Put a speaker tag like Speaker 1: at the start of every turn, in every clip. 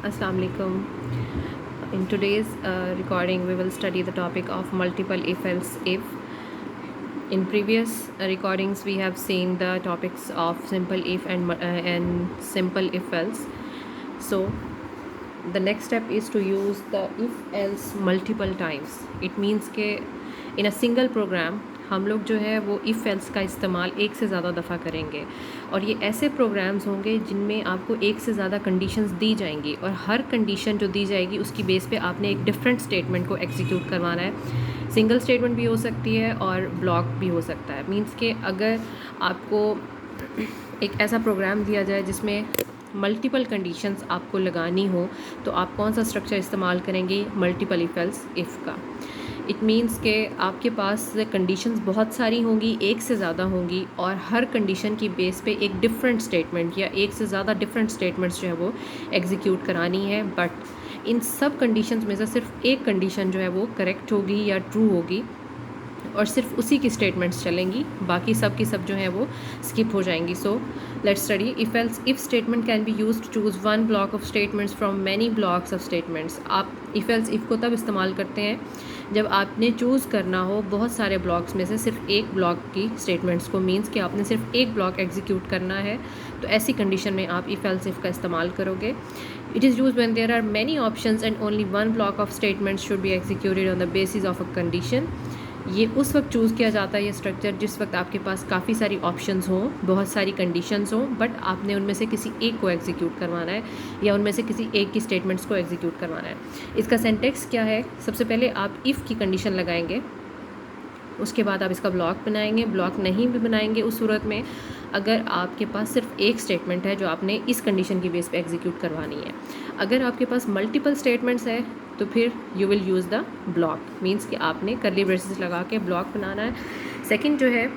Speaker 1: Assalamu alaikum. In today's recording, we will study the topic of multiple if else if. In previous recordings, we have seen the topics of simple if and simple if else. So the next step is to use the if else multiple times. It means कि in a single program हम लोग जो है वो if else का इस्तेमाल एक से ज़्यादा दफ़ा करेंगे और ये ऐसे प्रोग्राम्स होंगे जिनमें आपको एक से ज़्यादा कंडीशंस दी जाएंगी और हर कंडीशन जो दी जाएगी उसकी बेस पे आपने एक डिफरेंट स्टेटमेंट को एग्जीक्यूट करवाना है। सिंगल स्टेटमेंट भी हो सकती है और ब्लॉक भी हो सकता है। मींस कि अगर आपको एक ऐसा प्रोग्राम दिया जाए जिसमें मल्टीपल कंडीशंस आपको लगानी हो तो आप कौन सा स्ट्रक्चर इस्तेमाल करेंगे? मल्टीपल इफ एल्स इफ़ का। इट मीन्स के आपके पास कंडीशंस बहुत सारी होंगी, एक से ज़्यादा होंगी और हर कंडीशन की बेस पे एक डिफरेंट स्टेटमेंट या एक से ज़्यादा डिफरेंट स्टेटमेंट्स जो है वो एग्जीक्यूट करानी है। बट इन सब कंडीशंस में से सिर्फ एक कंडीशन जो है वो करेक्ट होगी या ट्रू होगी और सिर्फ उसी की स्टेटमेंट्स चलेंगी, बाकी सब की सब जो है वो स्किप हो जाएंगी। So let's study if else if statement can be use to choose one block of statements from many blocks of statements. आप इफ एल्स इफ़ को तब इस्तेमाल करते हैं जब आपने चूज़ करना हो बहुत सारे ब्लॉक्स में से सिर्फ एक ब्लॉक की स्टेटमेंट्स को। मीन्स कि आपने सिर्फ एक ब्लॉक एग्जीक्यूट करना है, तो ऐसी कंडीशन में आप इफ एल्स इफ का इस्तेमाल करोगे। It is use when there are many options and only one block of statements should be executed on the basis of a condition. ये उस वक्त चूज़ किया जाता है ये स्ट्रक्चर जिस वक्त आपके पास काफ़ी सारी ऑप्शंस हों, बहुत सारी कंडीशंस हों, बट आपने उनमें से किसी एक को एग्जीक्यूट करवाना है या उनमें से किसी एक की स्टेटमेंट्स को एग्जीक्यूट करवाना है। इसका सिंटैक्स क्या है? सबसे पहले आप इफ़ की कंडीशन लगाएंगे, उसके बाद आप इसका ब्लॉक बनाएंगे। ब्लॉक नहीं भी बनाएंगे उस सूरत में अगर आपके पास सिर्फ एक स्टेटमेंट है जो आपने इस कंडीशन की बेस पे एग्जीक्यूट करवानी है। अगर आपके पास मल्टीपल स्टेटमेंट्स है तो फिर you will use the block. Means कि आपने कर्ली ब्रेसेस लगा के ब्लॉक बनाना है। सेकंड जो है,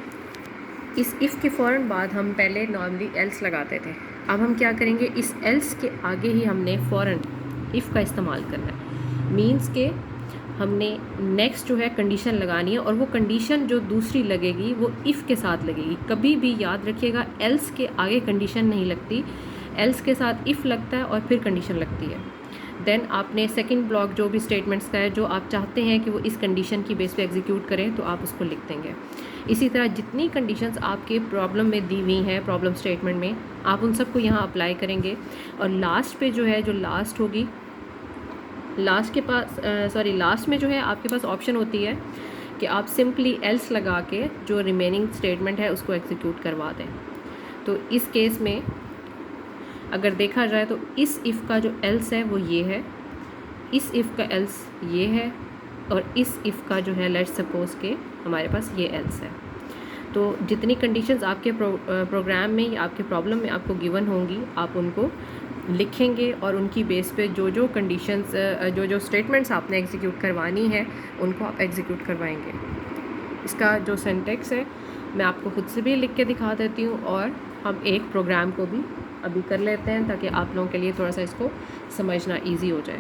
Speaker 1: इस इफ़ के फ़ौरन बाद हम पहले नॉर्मली एल्स लगाते थे, अब हम क्या करेंगे? इस एल्स के आगे ही हमने फ़ौरन इफ़ का इस्तेमाल करना है। मीन्स के हमने नेक्स्ट जो है कंडीशन लगानी है और वो कंडीशन जो दूसरी लगेगी वो इफ़ के साथ लगेगी। कभी भी याद रखिएगा एल्स के आगे कंडीशन नहीं लगती, एल्स के साथ इफ़ लगता है और फिर कंडीशन लगती है। देन आपने सेकंड ब्लॉक जो भी स्टेटमेंट्स का है जो आप चाहते हैं कि वो इस कंडीशन की बेस पे एग्जीक्यूट करें तो आप उसको लिख देंगे। इसी तरह जितनी कंडीशंस आपके प्रॉब्लम में दी हुई हैं प्रॉब्लम स्टेटमेंट में, आप उन सबको यहाँ अप्लाई करेंगे और लास्ट पे जो है जो लास्ट होगी, लास्ट के पास लास्ट में जो है आपके पास ऑप्शन होती है कि आप सिंपली एल्स लगा के जो रिमेनिंग स्टेटमेंट है उसको एग्जीक्यूट करवा दें। तो इस केस में अगर देखा जाए तो इस इफ़ का जो एल्स है वो ये है, इस इफ़ का एल्स ये है और इस इफ़ का जो है लेट्स सपोज के हमारे पास ये एल्स है। तो जितनी कंडीशंस आपके प्रोग्राम में या आपके प्रॉब्लम में आपको गिवन होंगी आप उनको लिखेंगे और उनकी बेस पे जो जो कंडीशंस जो जो स्टेटमेंट्स आपने एग्जीक्यूट करवानी है उनको आप एग्जीक्यूट करवाएंगे। इसका जो सिंटैक्स है मैं आपको खुद से भी लिख के दिखा देती हूँ और हम एक प्रोग्राम को भी अभी कर लेते हैं ताकि आप लोगों के लिए थोड़ा सा इसको समझना ईजी हो जाए।